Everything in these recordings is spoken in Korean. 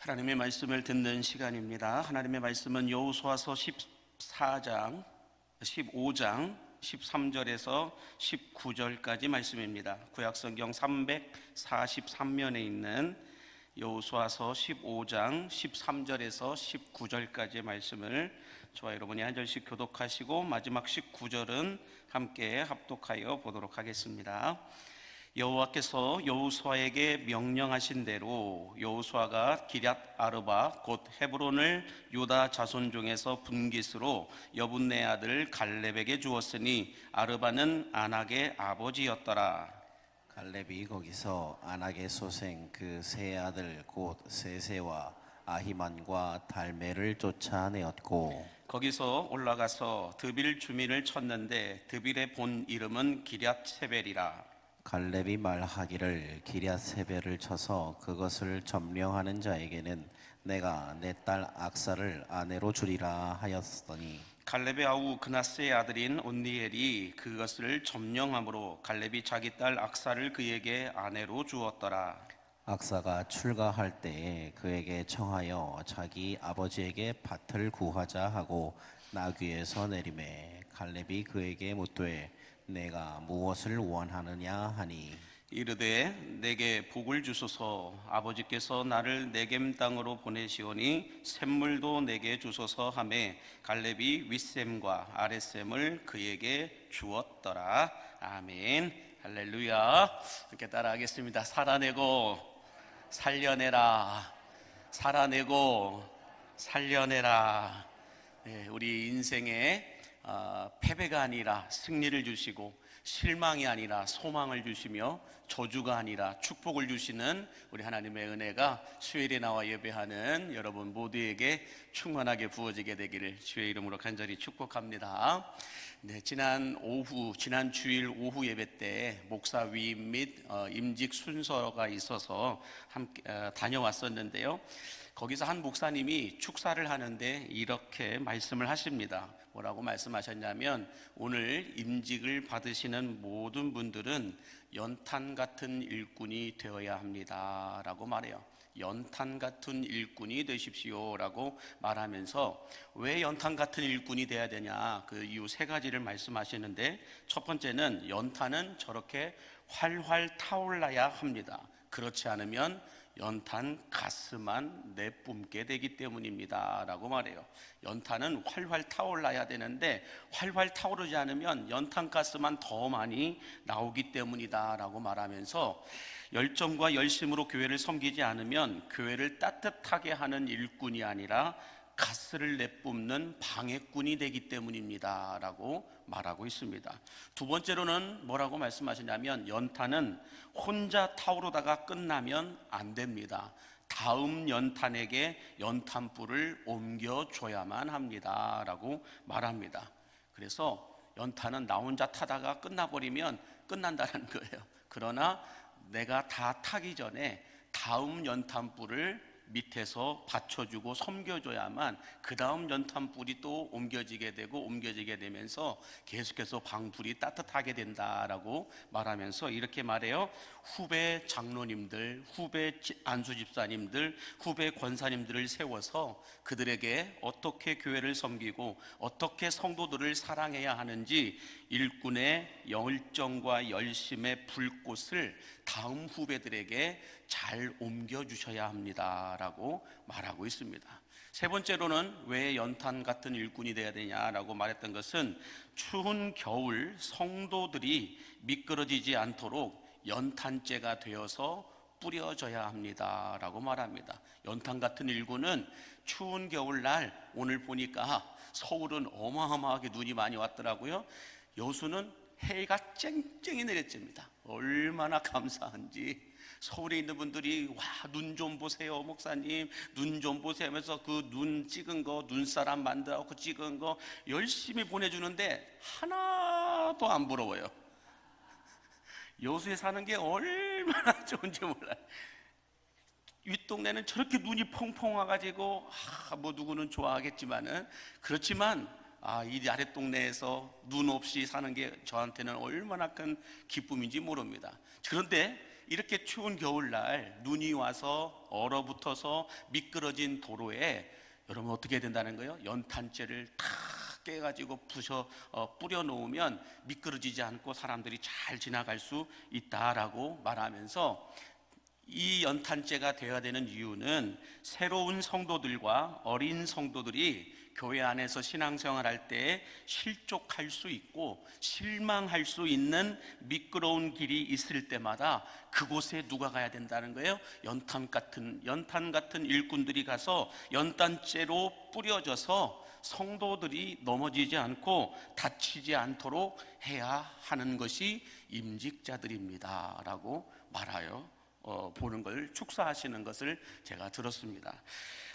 하나님의 말씀을 듣는 시간입니다. 하나님의 말씀은 여호수아서 15장 13절에서 19절까지 말씀입니다. 구약성경 343면에 있는 여호수아서 15장 13절에서 19절까지의 말씀을 저와 여러분이 한 절씩 교독하시고 마지막 19절은 함께 합독하여 보도록 하겠습니다. 여호와께서 여호수아에게 명령하신 대로 여호수아가 기럇 아르바 곧 헤브론을 유다 자손 중에서 분깃으로 여분네 아들 갈렙에게 주었으니 아르바는 아낙의 아버지였더라. 갈렙이 거기서 아낙의 소생 그 세 아들 곧 세세와 아히만과 달메를 쫓아내었고 거기서 올라가서 드빌 주민을 쳤는데 드빌의 본 이름은 기럇세벨이라. 갈렙이 말하기를 기럇세벨을 쳐서 그것을 점령하는 자에게는 내가 내 딸 악사를 아내로 주리라 하였더니 갈렙의 아우 그나스의 아들인 온니엘이 그것을 점령함으로 갈렙이 자기 딸 악사를 그에게 아내로 주었더라. 악사가 출가할 때에 그에게 청하여 자기 아버지에게 밭을 구하자 하고 나귀에서 내리매 갈렙이 그에게 묻되 내가 무엇을 원하느냐 하니 이르되 내게 복을 주소서. 아버지께서 나를 네겜 땅으로 보내시오니 샘물도 내게 주소서 하매 갈렙이 윗샘과 아랫샘을 그에게 주었더라. 아멘. 할렐루야. 이렇게 따라하겠습니다. 살아내고 살려내라. 살아내고 살려내라. 네, 우리 인생에 패배가 아니라 승리를 주시고 실망이 아니라 소망을 주시며 저주가 아니라 축복을 주시는 우리 하나님의 은혜가 수요일에 나와 예배하는 여러분 모두에게 충만하게 부어지게 되기를 주의 이름으로 간절히 축복합니다. 네, 지난 주일 오후 예배 때 목사 위임 및 임직 순서가 있어서 함께 다녀왔었는데요. 거기서 한 목사님이 축사를 하는데 이렇게 말씀을 하십니다. 뭐라고 말씀하셨냐면 오늘 임직을 받으시는 모든 분들은 연탄 같은 일꾼이 되어야 합니다 라고 말해요. 연탄 같은 일꾼이 되십시오 라고 말하면서 왜 연탄 같은 일꾼이 돼야 되냐, 그 이유 세 가지를 말씀하시는데 첫 번째는 연탄은 저렇게 활활 타올라야 합니다. 그렇지 않으면 연탄 가스만 내뿜게 되기 때문입니다 라고 말해요. 연탄은 활활 타올라야 되는데 활활 타오르지 않으면 연탄 가스만 더 많이 나오기 때문이다 라고 말하면서 열정과 열심으로 교회를 섬기지 않으면 교회를 따뜻하게 하는 일꾼이 아니라 가스를 내뿜는 방해꾼이 되기 때문입니다 라고 말하고 있습니다. 두 번째로는 뭐라고 말씀하시냐면 연탄은 혼자 타오르다가 끝나면 안 됩니다. 다음 연탄에게 연탄불을 옮겨줘야만 합니다 라고 말합니다. 그래서 연탄은 나 혼자 타다가 끝나버리면 끝난다는 거예요. 그러나 내가 다 타기 전에 다음 연탄불을 밑에서 받쳐주고 섬겨줘야만 그 다음 연탄불이 또 옮겨지게 되면서 계속해서 방불이 따뜻하게 된다라고 말하면서 이렇게 말해요. 후배 장로님들, 후배 안수집사님들, 후배 권사님들을 세워서 그들에게 어떻게 교회를 섬기고 어떻게 성도들을 사랑해야 하는지 일꾼의 열정과 열심의 불꽃을 다음 후배들에게 잘 옮겨주셔야 합니다 라고 말하고 있습니다. 세 번째로는 왜 연탄 같은 일꾼이 되어야 되냐라고 말했던 것은 추운 겨울 성도들이 미끄러지지 않도록 연탄재가 되어서 뿌려져야 합니다 라고 말합니다. 연탄 같은 일꾼은 추운 겨울날, 오늘 보니까 서울은 어마어마하게 눈이 많이 왔더라고요. 여수는 해가 쨍쨍이 내렸습니다. 얼마나 감사한지. 서울에 있는 분들이 와, 눈 좀 보세요 목사님, 눈 좀 보세요 하면서 그 눈 찍은 거, 눈사람 만들어서 찍은 거 열심히 보내주는데 하나도 안 부러워요. 여수에 사는 게 얼마나 좋은지 몰라요. 윗동네는 저렇게 눈이 펑펑 와가지고 뭐 누구는 좋아하겠지만은, 그렇지만 이 아랫동네에서 눈 없이 사는 게 저한테는 얼마나 큰 기쁨인지 모릅니다. 그런데 이렇게 추운 겨울날 눈이 와서 얼어붙어서 미끄러진 도로에 여러분 어떻게 된다는 거예요? 연탄재를 다 깨가지고 뿌려 놓으면 미끄러지지 않고 사람들이 잘 지나갈 수 있다라고 말하면서, 이 연탄재가 되어야 되는 이유는 새로운 성도들과 어린 성도들이 교회 안에서 신앙생활할 때 실족할 수 있고 실망할 수 있는 미끄러운 길이 있을 때마다 그곳에 누가 가야 된다는 거예요? 연탄 같은 일꾼들이 가서 연탄재로 뿌려져서 성도들이 넘어지지 않고 다치지 않도록 해야 하는 것이 임직자들입니다 라고 말하여 보는 걸 축사하시는 것을 제가 들었습니다.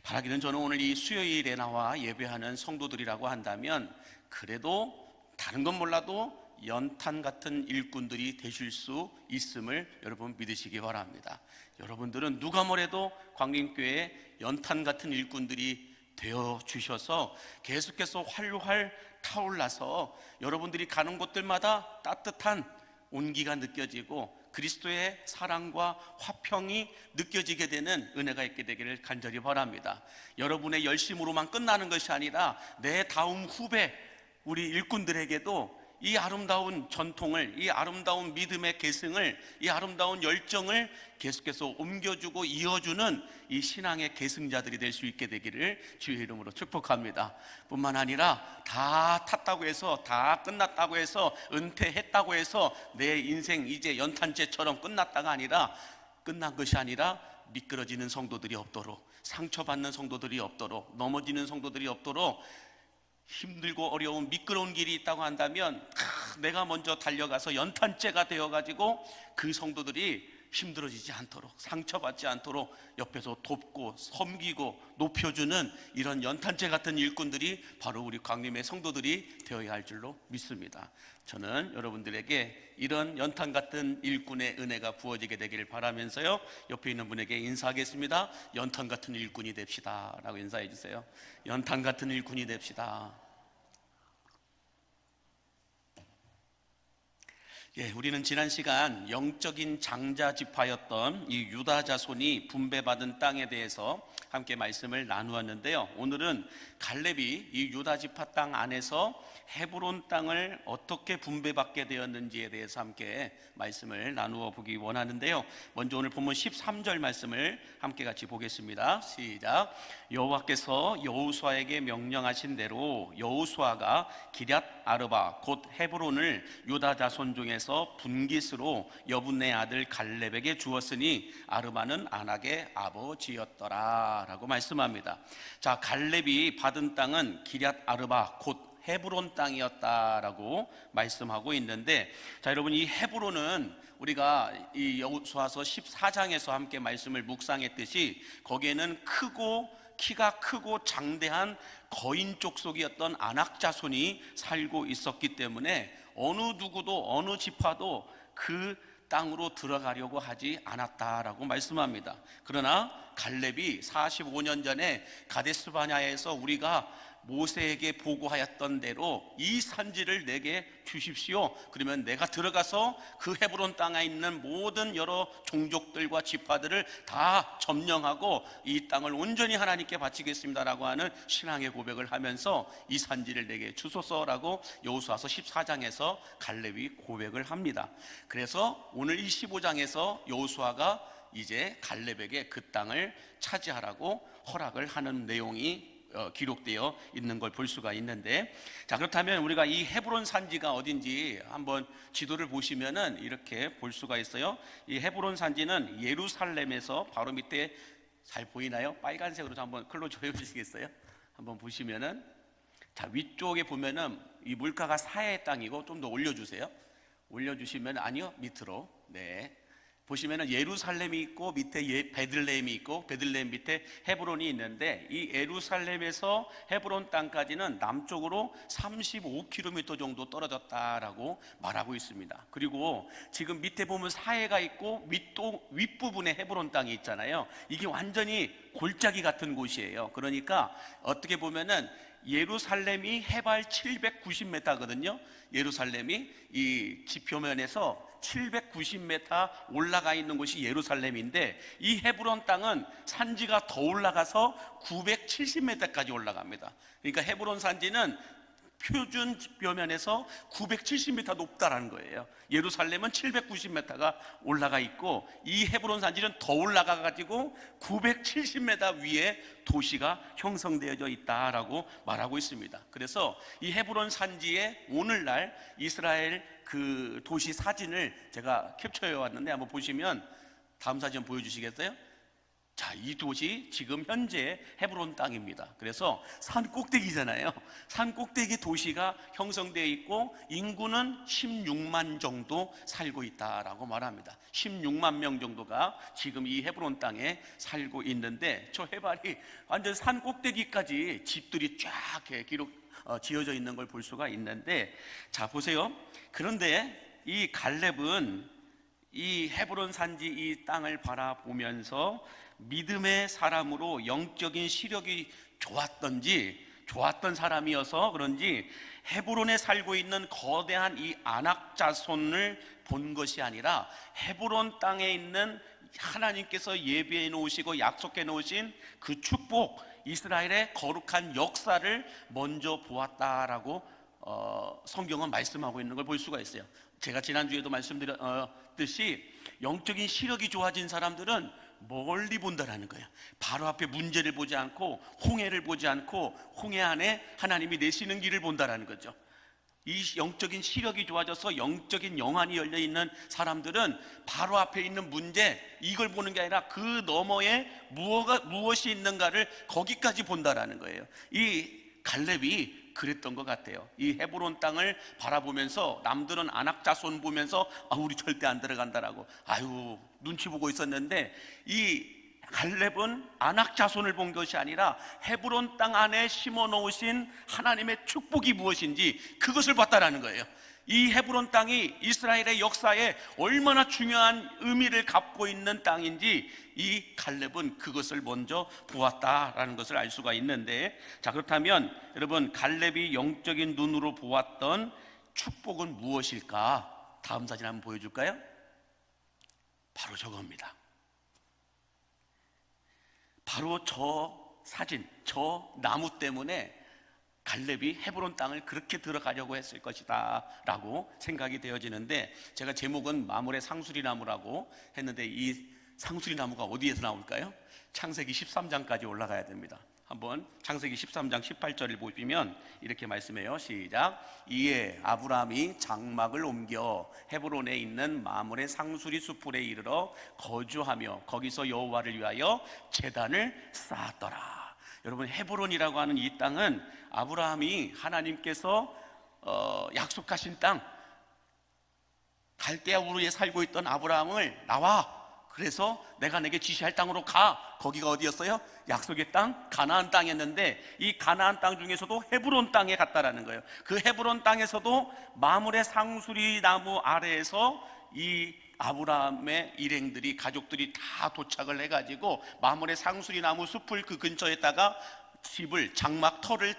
바라기는 저는 오늘 이 수요일에 나와 예배하는 성도들이라고 한다면 그래도 다른 건 몰라도 연탄 같은 일꾼들이 되실 수 있음을 여러분 믿으시기 바랍니다. 여러분들은 누가 뭐래도 광림교회 연탄 같은 일꾼들이 되어 주셔서 계속해서 활활 타올라서 여러분들이 가는 곳들마다 따뜻한 온기가 느껴지고 그리스도의 사랑과 화평이 느껴지게 되는 은혜가 있게 되기를 간절히 바랍니다. 여러분의 열심으로만 끝나는 것이 아니라 내 다음 후배 우리 일꾼들에게도 이 아름다운 전통을, 이 아름다운 믿음의 계승을, 이 아름다운 열정을 계속해서 옮겨주고 이어주는 이 신앙의 계승자들이 될 수 있게 되기를 주의 이름으로 축복합니다. 뿐만 아니라 다 탔다고 해서, 다 끝났다고 해서, 은퇴했다고 해서 내 인생 이제 연탄재처럼 끝났다가 아니라, 끝난 것이 아니라 미끄러지는 성도들이 없도록, 상처받는 성도들이 없도록, 넘어지는 성도들이 없도록, 힘들고 어려운 미끄러운 길이 있다고 한다면 내가 먼저 달려가서 연탄재가 되어가지고 그 성도들이 힘들어지지 않도록, 상처받지 않도록 옆에서 돕고 섬기고 높여주는 이런 연탄재 같은 일꾼들이 바로 우리 광림의 성도들이 되어야 할 줄로 믿습니다. 저는 여러분들에게 이런 연탄 같은 일꾼의 은혜가 부어지게 되기를 바라면서요, 옆에 있는 분에게 인사하겠습니다. 연탄 같은 일꾼이 됩시다 라고 인사해 주세요. 연탄 같은 일꾼이 됩시다. 우리는 지난 시간 영적인 장자 지파였던 이 유다 자손이 분배받은 땅에 대해서 함께 말씀을 나누었는데요, 오늘은 갈렙이 이 유다 지파 땅 안에서 헤브론 땅을 어떻게 분배받게 되었는지에 대해서 함께 말씀을 나누어 보기 원하는데요, 먼저 오늘 본문 13절 말씀을 함께 같이 보겠습니다. 시작. 여호와께서 여호수아에게 명령하신 대로 여호수아가 기럇 아르바 곧 헤브론을 유다 자손 중에서 분깃으로 여분네 아들 갈렙에게 주었으니 아르바는 안악의 아버지였더라 라고 말씀합니다. 자, 갈렙이 받은 땅은 기럇 아르바 곧 헤브론 땅이었다라고 말씀하고 있는데, 자 여러분, 이 헤브론은 우리가 이 여호수아서 14장에서 함께 말씀을 묵상했듯이 거기에는 키가 크고 장대한 거인 족속이었던 아낙 자손이 살고 있었기 때문에 어느 누구도 어느 지파도 그 땅으로 들어가려고 하지 않았다라고 말씀합니다. 그러나 갈렙이 45년 전에 가데스 바냐에서 우리가 모세에게 보고하였던 대로 이 산지를 내게 주십시오, 그러면 내가 들어가서 그 헤브론 땅에 있는 모든 여러 종족들과 지파들을 다 점령하고 이 땅을 온전히 하나님께 바치겠습니다라고 하는 신앙의 고백을 하면서 이 산지를 내게 주소서라고 여호수아서 14장에서 갈렙이 고백을 합니다. 그래서 오늘 이 15장에서 여호수아가 이제 갈렙에게 그 땅을 차지하라고 허락을 하는 내용이 기록되어 있는 걸 볼 수가 있는데, 자 그렇다면 우리가 이 헤브론 산지가 어딘지 한번 지도를 보시면은 이렇게 볼 수가 있어요. 이 헤브론 산지는 예루살렘에서 바로 밑에, 잘 보이나요? 빨간색으로 한번 클로즈 해 주시겠어요? 한번 보시면은, 자 위쪽에 보면은 이 물가가 사해 땅이고, 좀 더 올려주세요. 올려주시면, 아니요, 밑으로, 네, 보시면은 예루살렘이 있고 밑에 베들레헴이 있고 베들레헴 밑에 헤브론이 있는데, 이 예루살렘에서 헤브론 땅까지는 남쪽으로 35km 정도 떨어졌다라고 말하고 있습니다. 그리고 지금 밑에 보면 사해가 있고 윗부분에 헤브론 땅이 있잖아요. 이게 완전히 골짜기 같은 곳이에요. 그러니까 어떻게 보면은 예루살렘이 해발 790m거든요. 예루살렘이 이 지표면에서 790m 올라가 있는 곳이 예루살렘인데, 이 헤브론 땅은 산지가 더 올라가서 970m까지 올라갑니다. 그러니까 헤브론 산지는 표준 지표면에서 970m 높다라는 거예요. 예루살렘은 790m가 올라가 있고, 이 헤브론 산지는 더 올라가 가지고 970m 위에 도시가 형성되어져 있다라고 말하고 있습니다. 그래서 이 헤브론 산지에 오늘날 이스라엘 그 도시 사진을 제가 캡처해 왔는데, 한번 보시면 다음 사진 보여주시겠어요? 자, 이 도시 지금 현재 헤브론 땅입니다. 그래서 산 꼭대기잖아요. 산 꼭대기 도시가 형성되어 있고, 인구는 16만 정도 살고 있다라고 말합니다. 16만 명 정도가 지금 이 헤브론 땅에 살고 있는데, 저 해발이 완전 산 꼭대기까지 집들이 쫙 지어져 있는 걸 볼 수가 있는데, 자 보세요. 그런데 이 갈렙은 이 헤브론 산지 이 땅을 바라보면서 믿음의 사람으로 영적인 시력이 좋았던 사람이어서 그런지 헤브론에 살고 있는 거대한 이 아낙 자손을 본 것이 아니라 헤브론 땅에 있는 하나님께서 예비해 놓으시고 약속해 놓으신 그 축복, 이스라엘의 거룩한 역사를 먼저 보았다라고 성경은 말씀하고 있는 걸 볼 수가 있어요. 제가 지난주에도 말씀드렸듯이 영적인 시력이 좋아진 사람들은 멀리 본다라는 거예요. 바로 앞에 문제를 보지 않고, 홍해를 보지 않고, 홍해 안에 하나님이 내시는 길을 본다라는 거죠. 이 영적인 시력이 좋아져서 영적인 영안이 열려있는 사람들은 바로 앞에 있는 문제, 이걸 보는 게 아니라 그 너머에 무엇이 있는가를 거기까지 본다라는 거예요. 이 갈렙이 그랬던 것 같아요. 이 헤브론 땅을 바라보면서 남들은 아낙 자손 보면서 우리 절대 안 들어간다라고 눈치 보고 있었는데, 이 갈렙은 아낙 자손을 본 것이 아니라 헤브론 땅 안에 심어 놓으신 하나님의 축복이 무엇인지 그것을 봤다라는 거예요. 이 헤브론 땅이 이스라엘의 역사에 얼마나 중요한 의미를 갖고 있는 땅인지 이 갈렙은 그것을 먼저 보았다라는 것을 알 수가 있는데, 자 그렇다면 여러분, 갈렙이 영적인 눈으로 보았던 축복은 무엇일까? 다음 사진 한번 보여줄까요? 바로 저겁니다. 바로 저 사진, 저 나무 때문에 갈렙이 헤브론 땅을 그렇게 들어가려고 했을 것이다 라고 생각이 되어지는데, 제가 제목은 마물의 상수리나무라고 했는데, 이 상수리나무가 어디에서 나올까요? 창세기 13장까지 올라가야 됩니다. 한번 창세기 13장 18절을 보시면 이렇게 말씀해요. 시작. 이에 아브라함이 장막을 옮겨 헤브론에 있는 마물의 상수리 수풀에 이르러 거주하며 거기서 여호와를 위하여 제단을 쌓았더라. 여러분, 헤브론이라고 하는 이 땅은 아브라함이 하나님께서 약속하신 땅, 갈대아 우르에 살고 있던 아브라함을 나와, 그래서 내가 내게 지시할 땅으로 가. 거기가 어디였어요? 약속의 땅, 가나안 땅이었는데, 이 가나안 땅 중에서도 헤브론 땅에 갔다라는 거예요. 그 헤브론 땅에서도 마물의 상수리 나무 아래에서 이 아브라함의 일행들이, 가족들이 다 도착을 해가지고 마물의 상수리 나무 숲을 그 근처에다가 집을, 장막 터를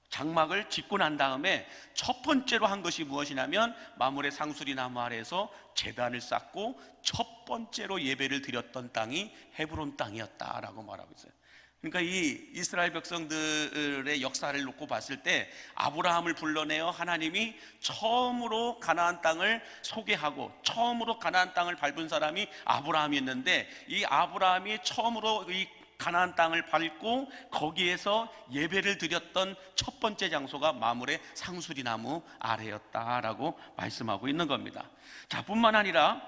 장막을 짓고 난 다음에 첫 번째로 한 것이 무엇이냐면 마물의 상수리 나무 아래에서 제단을 쌓고 첫 번째로 예배를 드렸던 땅이 헤브론 땅이었다라고 말하고 있어요. 그러니까 이 이스라엘 백성들의 역사를 놓고 봤을 때 아브라함을 불러내어 하나님이 처음으로 가나안 땅을 소개하고 처음으로 가나안 땅을 밟은 사람이 아브라함이었는데, 이 아브라함이 처음으로 이 가나안 땅을 밟고 거기에서 예배를 드렸던 첫 번째 장소가 마물의 상수리 나무 아래였다라고 말씀하고 있는 겁니다. 자, 뿐만 아니라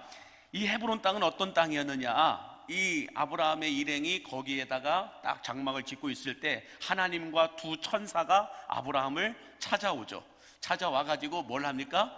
이 헤브론 땅은 어떤 땅이었느냐? 이 아브라함의 일행이 거기에다가 딱 장막을 짓고 있을 때 하나님과 두 천사가 아브라함을 찾아오죠. 찾아와 가지고 뭘 합니까?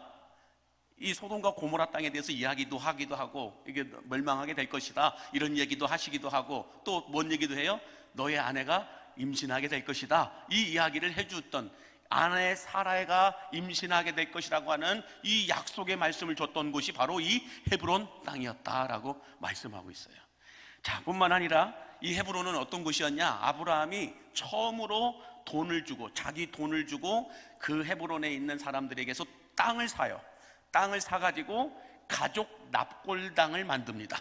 이 소돔과 고모라 땅에 대해서 이야기도 하기도 하고, 이게 멸망하게 될 것이다 이런 얘기도 하시기도 하고, 또 뭔 얘기도 해요? 너의 아내가 임신하게 될 것이다, 이 이야기를 해주었던, 아내 사라가 임신하게 될 것이라고 하는 이 약속의 말씀을 줬던 곳이 바로 이 헤브론 땅이었다라고 말씀하고 있어요. 자, 뿐만 아니라 이 헤브론은 어떤 곳이었냐? 아브라함이 처음으로 돈을 주고, 자기 돈을 주고 그 헤브론에 있는 사람들에게서 땅을 사요. 땅을 사가지고 가족 납골당을 만듭니다.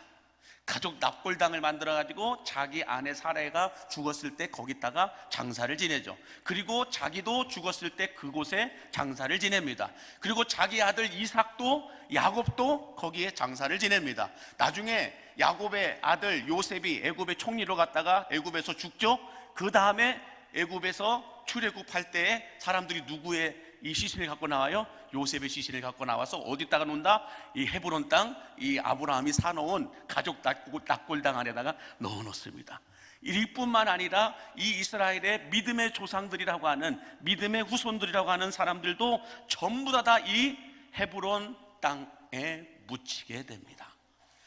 가족 납골당을 만들어가지고 자기 아내 사레가 죽었을 때 거기다가 장사를 지내죠. 그리고 자기도 죽었을 때 그곳에 장사를 지냅니다. 그리고 자기 아들 이삭도, 야곱도 거기에 장사를 지냅니다. 나중에 야곱의 아들 요셉이 애굽의 총리로 갔다가 애굽에서 죽죠. 그 다음에 애굽에서 출애굽할 때에 사람들이 누구의 이 시신을 갖고 나와요? 요셉의 시신을 갖고 나와서 어디다가 놓는다? 이 헤브론 땅, 이 아브라함이 사놓은 가족 납골당 안에다가 넣어놓습니다. 이뿐만 아니라 이 이스라엘의 믿음의 조상들이라고 하는, 믿음의 후손들이라고 하는 사람들도 전부 다 이 헤브론 땅에 묻히게 됩니다.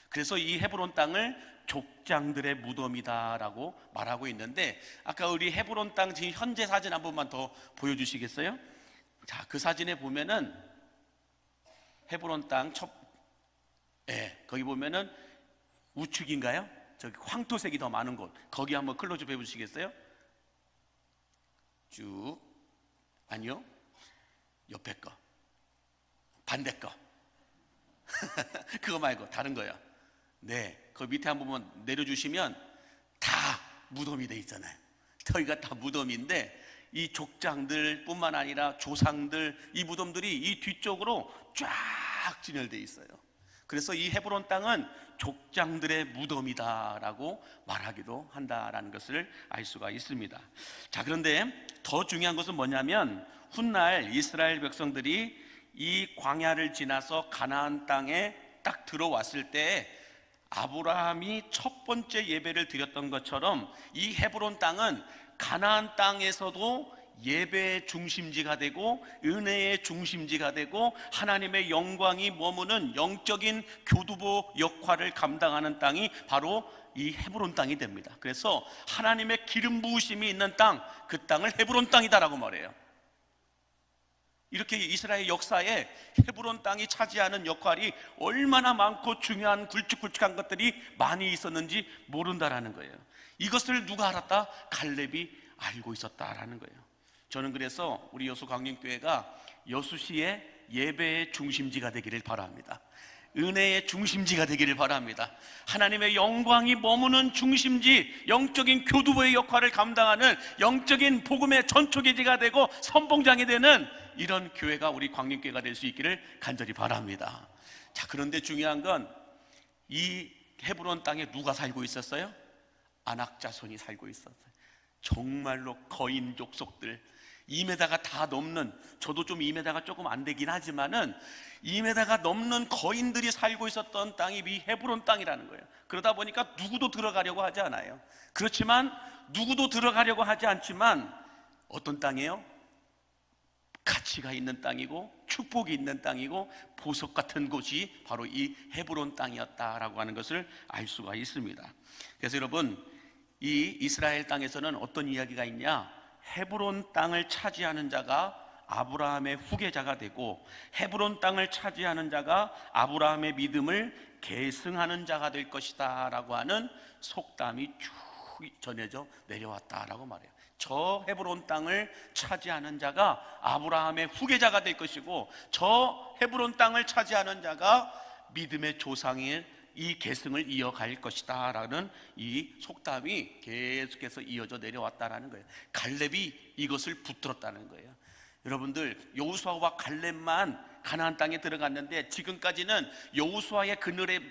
그래서 이 헤브론 땅을 족장들의 무덤이다라고 말하고 있는데, 아까 우리 헤브론 땅 지금 현재 사진 한 번만 더 보여주시겠어요? 자, 그 사진에 보면은 헤브론 땅 거기 보면은 우측인가요? 저기 황토색이 더 많은 곳, 거기 한번 클로즈업 해보시겠어요? 쭉. 아니요, 옆에 거, 반대 거. 그거 말고 다른 거요. 네, 그 밑에 한 번만 내려주시면 다 무덤이 돼 있잖아요. 저희가 다 무덤인데, 이 족장들 뿐만 아니라 조상들, 이 무덤들이 이 뒤쪽으로 쫙 진열되어 있어요. 그래서 이 헤브론 땅은 족장들의 무덤이다라고 말하기도 한다라는 것을 알 수가 있습니다. 자, 그런데 더 중요한 것은 뭐냐면, 훗날 이스라엘 백성들이 이 광야를 지나서 가나안 땅에 딱 들어왔을 때 아브라함이 첫 번째 예배를 드렸던 것처럼 이 헤브론 땅은 가나안 땅에서도 예배의 중심지가 되고 은혜의 중심지가 되고 하나님의 영광이 머무는 영적인 교두보 역할을 감당하는 땅이 바로 이 헤브론 땅이 됩니다. 그래서 하나님의 기름 부으심이 있는 땅, 그 땅을 헤브론 땅이다라고 말해요. 이렇게 이스라엘 역사에 헤브론 땅이 차지하는 역할이 얼마나 많고 중요한 굵직굵직한 것들이 많이 있었는지 모른다라는 거예요. 이것을 누가 알았다? 갈렙이 알고 있었다라는 거예요. 저는 그래서 우리 여수 강림교회가 여수시의 예배의 중심지가 되기를 바랍니다. 은혜의 중심지가 되기를 바랍니다. 하나님의 영광이 머무는 중심지, 영적인 교두보의 역할을 감당하는 영적인 복음의 전초기지가 되고 선봉장이 되는 이런 교회가 우리 광림교회가 될 수 있기를 간절히 바랍니다. 자, 그런데 중요한 건 이 헤브론 땅에 누가 살고 있었어요? 아낙 자손이 살고 있었어요. 정말로 거인 족속들, 2m가 다 넘는, 저도 좀 2m가 조금 안 되긴 하지만은 2m가 넘는 거인들이 살고 있었던 땅이 이 헤브론 땅이라는 거예요. 그러다 보니까 누구도 들어가려고 하지 않아요. 그렇지만 누구도 들어가려고 하지 않지만 어떤 땅이에요? 가치가 있는 땅이고 축복이 있는 땅이고 보석 같은 곳이 바로 이 헤브론 땅이었다라고 하는 것을 알 수가 있습니다. 그래서 여러분, 이 이스라엘 땅에서는 어떤 이야기가 있냐? 헤브론 땅을 차지하는 자가 아브라함의 후계자가 되고 헤브론 땅을 차지하는 자가 아브라함의 믿음을 계승하는 자가 될 것이다 라고 하는 속담이 쭉 전해져 내려왔다라고 말해요. 저 헤브론 땅을 차지하는 자가 아브라함의 후계자가 될 것이고 저 헤브론 땅을 차지하는 자가 믿음의 조상의 이 계승을 이어갈 것이다 라는 이 속담이 계속해서 이어져 내려왔다라는 거예요. 갈렙이 이것을 붙들었다는 거예요. 여러분들, 여호수아와 갈렙만 가나안 땅에 들어갔는데 지금까지는 여호수아의 그늘에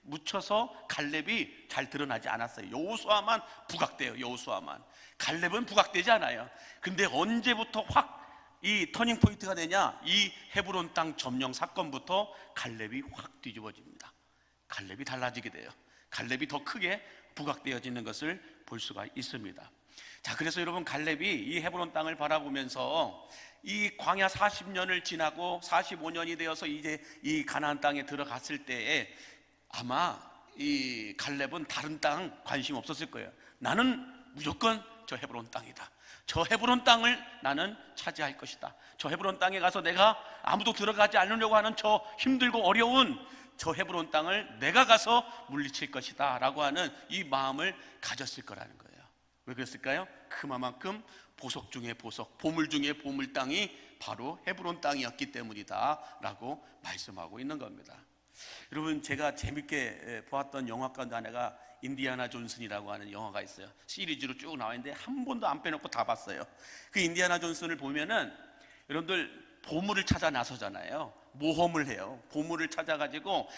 묻혀서 갈렙이 잘 드러나지 않았어요. 여호수아만 부각돼요. 여호수아만. 갈렙은 부각되지 않아요. 근데 언제부터 확 이 터닝 포인트가 되냐? 이 헤브론 땅 점령 사건부터 갈렙이 확 뒤집어집니다. 갈렙이 달라지게 돼요. 갈렙이 더 크게 부각되어지는 것을 볼 수가 있습니다. 자, 그래서 여러분, 갈렙이 이 헤브론 땅을 바라보면서 이 광야 40년을 지나고 45년이 되어서 이제 이 가나안 땅에 들어갔을 때에 아마 이 갈렙은 다른 땅 관심 없었을 거예요. 나는 무조건 저 헤브론 땅이다. 저 헤브론 땅을 나는 차지할 것이다. 저 헤브론 땅에 가서 내가 아무도 들어가지 않으려고 하는 저 힘들고 어려운 저 헤브론 땅을 내가 가서 물리칠 것이다 라고 하는 이 마음을 가졌을 거라는 거예요. 왜 그랬을까요? 그만큼 보석 중에 보석, 보물 중에 보물 땅이 바로 헤브론 땅이었기 때문이다 라고 말씀하고 있는 겁니다. 여러분, 제가 재밌게 보았던 영화 가운데 하나가 인디아나 존슨이라고 하는 영화가 있어요. 시리즈로 쭉 나와 있는데 한 번도 안 빼놓고 다 봤어요. 그 인디아나 존슨을 보면은 여러분들 보물을 찾아 나서잖아요. 모험을 해요. 보물을 찾아가지고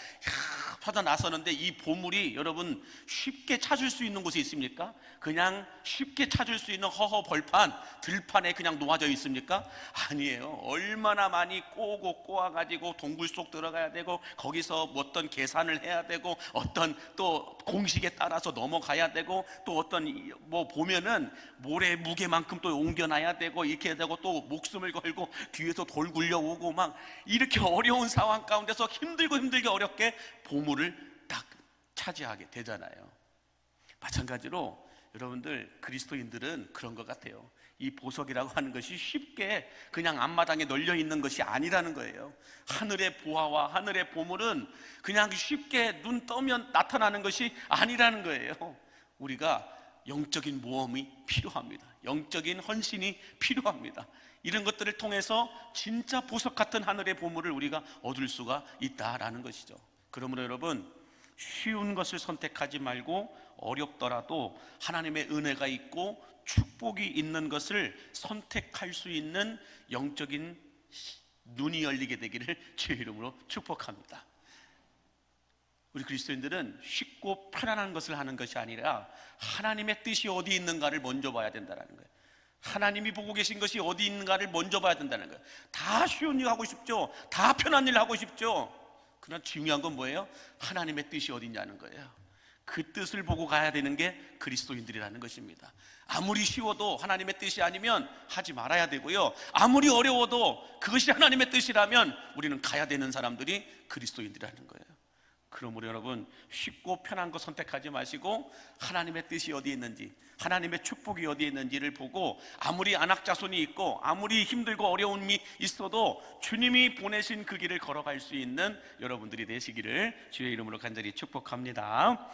찾아 나서는데 이 보물이 여러분 쉽게 찾을 수 있는 곳이 있습니까? 그냥 쉽게 찾을 수 있는 허허 벌판, 들판에 그냥 놓아져 있습니까? 아니에요. 얼마나 많이 꼬고 꼬아가지고 동굴 속 들어가야 되고, 거기서 어떤 계산을 해야 되고, 어떤 또 공식에 따라서 넘어가야 되고, 또 어떤 뭐 보면은 모래 무게만큼 또 옮겨놔야 되고, 이렇게 되고, 또 목숨을 걸고 뒤에서 돌 굴려오고, 막 이렇게 어려운 상황 가운데서 힘들게 어렵게 보물을 딱 차지하게 되잖아요. 마찬가지로 여러분들 그리스도인들은 그런 것 같아요. 이 보석이라고 하는 것이 쉽게 그냥 앞마당에 널려 있는 것이 아니라는 거예요. 하늘의 보화와 하늘의 보물은 그냥 쉽게 눈 떠면 나타나는 것이 아니라는 거예요. 우리가 영적인 모험이 필요합니다. 영적인 헌신이 필요합니다. 이런 것들을 통해서 진짜 보석 같은 하늘의 보물을 우리가 얻을 수가 있다라는 것이죠. 그러므로 여러분, 쉬운 것을 선택하지 말고 어렵더라도 하나님의 은혜가 있고 축복이 있는 것을 선택할 수 있는 영적인 눈이 열리게 되기를 주의 이름으로 축복합니다. 우리 그리스도인들은 쉽고 편안한 것을 하는 것이 아니라 하나님의 뜻이 어디 있는가를 먼저 봐야 된다는 거예요. 하나님이 보고 계신 것이 어디 있는가를 먼저 봐야 된다는 거예요. 다 쉬운 일 하고 싶죠. 다 편한 일 하고 싶죠. 그러나 중요한 건 뭐예요? 하나님의 뜻이 어디 있냐는 거예요. 그 뜻을 보고 가야 되는 게 그리스도인들이라는 것입니다. 아무리 쉬워도 하나님의 뜻이 아니면 하지 말아야 되고요, 아무리 어려워도 그것이 하나님의 뜻이라면 우리는 가야 되는 사람들이 그리스도인들이라는 거예요. 그러므로 여러분, 쉽고 편한 거 선택하지 마시고 하나님의 뜻이 어디에 있는지, 하나님의 축복이 어디에 있는지를 보고, 아무리 안악자손이 있고 아무리 힘들고 어려움이 있어도 주님이 보내신 그 길을 걸어갈 수 있는 여러분들이 되시기를 주의 이름으로 간절히 축복합니다.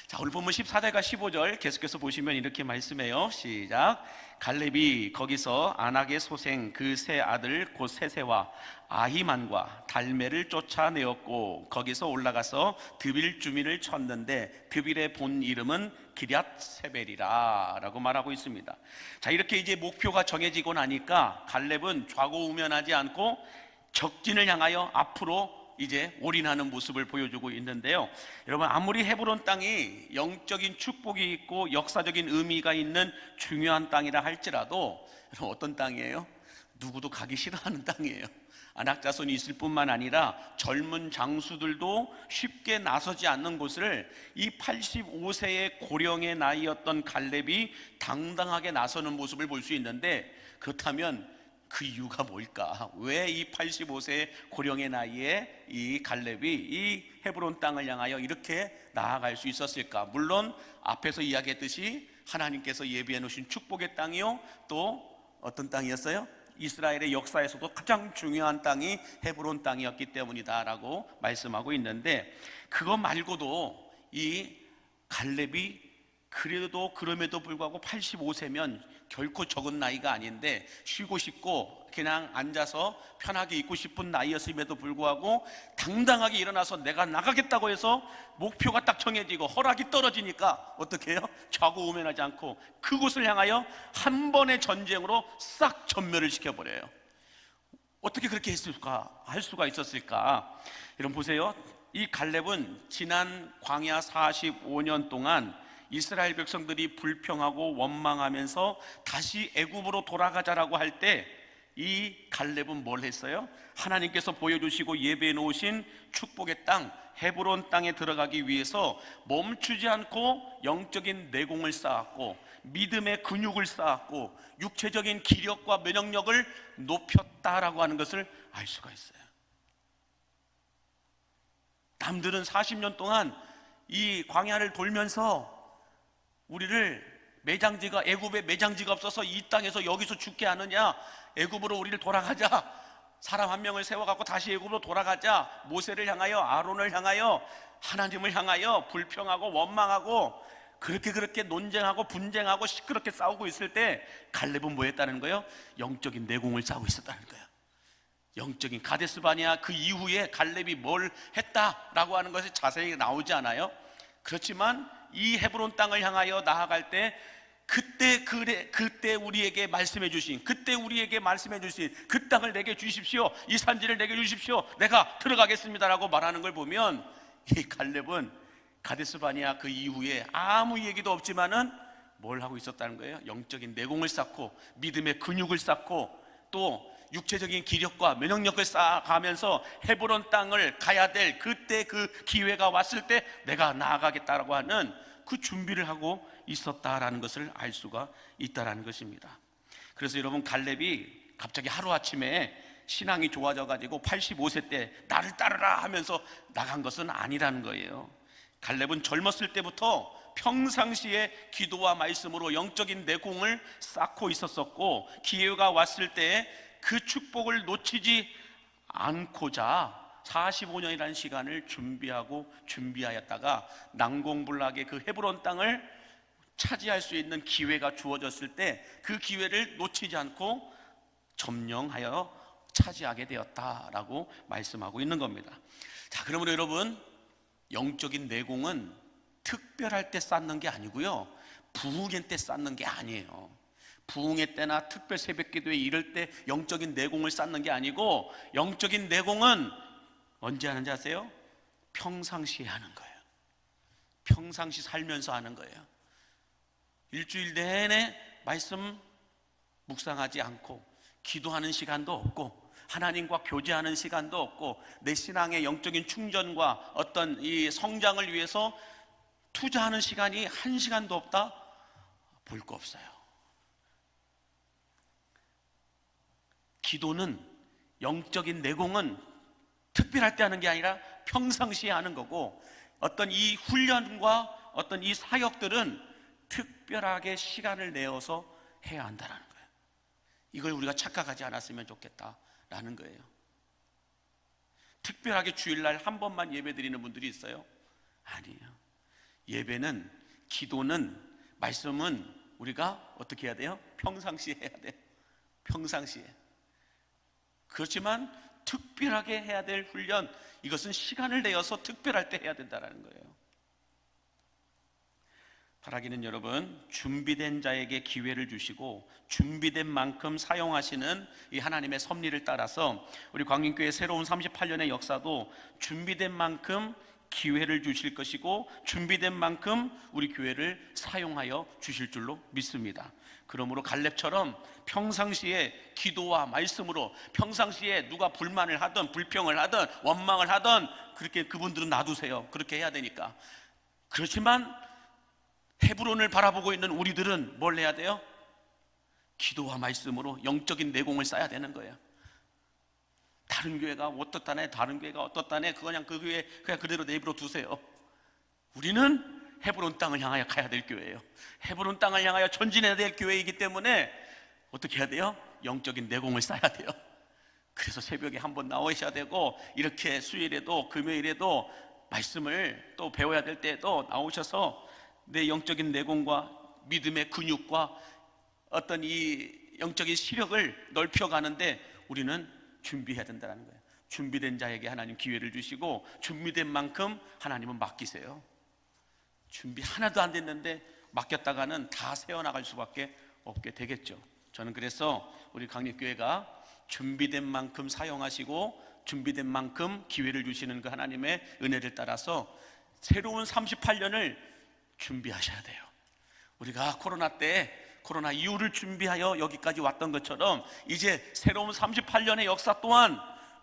자, 오늘 본문 14절과 15절 계속해서 보시면 이렇게 말씀해요. 시작. 갈렙이 거기서 안악의 소생 그 세 아들 곧 세세와 아히만과 달메를 쫓아내었고, 거기서 올라가서 드빌 주민을 쳤는데 드빌의 본 이름은 기럇 세벨이라 라고 말하고 있습니다. 자, 이렇게 이제 목표가 정해지고 나니까 갈렙은 좌고우면하지 않고 적진을 향하여 앞으로 이제 올인하는 모습을 보여주고 있는데요. 여러분, 아무리 헤브론 땅이 영적인 축복이 있고 역사적인 의미가 있는 중요한 땅이라 할지라도, 여러분, 어떤 땅이에요? 누구도 가기 싫어하는 땅이에요. 안악자손이 있을 뿐만 아니라 젊은 장수들도 쉽게 나서지 않는 곳을 이 85세의 고령의 나이였던 갈렙이 당당하게 나서는 모습을 볼 수 있는데, 그렇다면 그 이유가 뭘까? 왜 이 85세의 고령의 나이에 이 갈렙이 이 헤브론 땅을 향하여 이렇게 나아갈 수 있었을까? 물론 앞에서 이야기했듯이 하나님께서 예비해 놓으신 축복의 땅이요, 또 어떤 땅이었어요? 이스라엘의 역사에서도 가장 중요한 땅이 헤브론 땅이었기 때문이다 라고 말씀하고 있는데, 그거 말고도 이 갈렙이 그럼에도 불구하고 85세면 결코 적은 나이가 아닌데, 쉬고 싶고 그냥 앉아서 편하게 있고 싶은 나이였음에도 불구하고 당당하게 일어나서 내가 나가겠다고 해서 목표가 딱 정해지고 허락이 떨어지니까 어떻게 해요? 좌고우면하지 않고 그곳을 향하여 한 번의 전쟁으로 싹 전멸을 시켜버려요. 어떻게 그렇게 할 수가 있었을까? 여러분 보세요. 이 갈렙은 지난 광야 45년 동안 이스라엘 백성들이 불평하고 원망하면서 다시 애굽으로 돌아가자라고 할 때 이 갈렙은 뭘 했어요? 하나님께서 보여주시고 예배해 놓으신 축복의 땅 헤브론 땅에 들어가기 위해서 멈추지 않고 영적인 내공을 쌓았고, 믿음의 근육을 쌓았고, 육체적인 기력과 면역력을 높였다라고 하는 것을 알 수가 있어요. 남들은 40년 동안 이 광야를 돌면서 우리를 애굽에 매장지가 없어서 이 땅에서 여기서 죽게 하느냐, 애굽으로 우리를 돌아가자, 사람 한 명을 세워갖고 다시 애굽으로 돌아가자. 모세를 향하여, 아론을 향하여, 하나님을 향하여 불평하고 원망하고 그렇게 논쟁하고 분쟁하고 시끄럽게 싸우고 있을 때 갈렙은 뭐 했다는 거예요? 영적인 내공을 쌓고 있었다는 거예요. 영적인 카데스 바네아 그 이후에 갈렙이 뭘 했다라고 하는 것이 자세히 나오지 않아요. 그렇지만 이 헤브론 땅을 향하여 나아갈 때 그때 우리에게 말씀해 주신 그 땅을 내게 주십시오. 이 산지를 내게 주십시오. 내가 들어가겠습니다라고 말하는 걸 보면 이 갈렙은 가데스 바네아 그 이후에 아무 얘기도 없지만은 뭘 하고 있었다는 거예요? 영적인 내공을 쌓고 믿음의 근육을 쌓고 또 육체적인 기력과 면역력을 쌓아가면서 헤브론 땅을 가야 될 그때 그 기회가 왔을 때 내가 나아가겠다라고 하는 그 준비를 하고 있었다라는 것을 알 수가 있다라는 것입니다. 그래서 여러분, 갈렙이 갑자기 하루아침에 신앙이 좋아져 가지고 85세 때 나를 따르라 하면서 나간 것은 아니라는 거예요. 갈렙은 젊었을 때부터 평상시에 기도와 말씀으로 영적인 내공을 쌓고 있었었고, 기회가 왔을 때 그 축복을 놓치지 않고자 45년이라는 시간을 준비하였다가 난공불락의 그 헤브론 땅을 차지할 수 있는 기회가 주어졌을 때 그 기회를 놓치지 않고 점령하여 차지하게 되었다라고 말씀하고 있는 겁니다. 자, 그러므로 여러분, 영적인 내공은 특별할 때 쌓는 게 아니고요, 부흥회 때 쌓는 게 아니에요. 부흥회 때나 특별 새벽기도에 이럴 때 영적인 내공을 쌓는 게 아니고, 영적인 내공은 언제 하는지 아세요? 평상시에 하는 거예요. 평상시 살면서 하는 거예요. 일주일 내내 말씀 묵상하지 않고 기도하는 시간도 없고 하나님과 교제하는 시간도 없고 내 신앙의 영적인 충전과 어떤 이 성장을 위해서 투자하는 시간이 한 시간도 없다? 볼 거 없어요. 기도는, 영적인 내공은 특별할 때 하는 게 아니라 평상시에 하는 거고, 어떤 이 훈련과 어떤 이 사역들은 특별하게 시간을 내어서 해야 한다는 거예요. 이걸 우리가 착각하지 않았으면 좋겠다라는 거예요. 특별하게 주일날 한 번만 예배 드리는 분들이 있어요? 아니에요. 예배는, 기도는, 말씀은 우리가 어떻게 해야 돼요? 평상시에 해야 돼요. 평상시에. 그렇지만 특별하게 해야 될 훈련, 이것은 시간을 내어서 특별할 때 해야 된다는 거예요. 바라기는 여러분, 준비된 자에게 기회를 주시고 준비된 만큼 사용하시는 이 하나님의 섭리를 따라서 우리 광림교회 새로운 38년의 역사도 준비된 만큼 기회를 주실 것이고 준비된 만큼 우리 교회를 사용하여 주실 줄로 믿습니다. 그러므로 갈렙처럼 평상시에 기도와 말씀으로, 평상시에 누가 불만을 하든 불평을 하든 원망을 하든 그렇게 그분들은 놔두세요. 그렇게 해야 되니까. 그렇지만 헤브론을 바라보고 있는 우리들은 뭘 해야 돼요? 기도와 말씀으로 영적인 내공을 쌓아야 되는 거예요. 다른 교회가 어떻다네, 다른 교회가 어떻다네, 그냥 그 교회 그냥 그대로 내버려 두세요. 우리는 헤브론 땅을 향하여 가야 될 교회예요. 헤브론 땅을 향하여 전진해야 될 교회이기 때문에 어떻게 해야 돼요? 영적인 내공을 쌓아야 돼요. 그래서 새벽에 한번 나오셔야 되고, 이렇게 수요일에도 금요일에도 말씀을 또 배워야 될 때도 나오셔서 내 영적인 내공과 믿음의 근육과 어떤 이 영적인 시력을 넓혀가는데 우리는 준비해야 된다는 거예요. 준비된 자에게 하나님 기회를 주시고 준비된 만큼 하나님은 맡기세요. 준비 하나도 안 됐는데 맡겼다가는 다 새어나갈 수밖에 없게 되겠죠. 저는 그래서 우리 강림교회가 준비된 만큼 사용하시고 준비된 만큼 기회를 주시는 그 하나님의 은혜를 따라서 새로운 38년을 준비하셔야 돼요. 우리가 코로나 이후를 준비하여 여기까지 왔던 것처럼 이제 새로운 38년의 역사 또한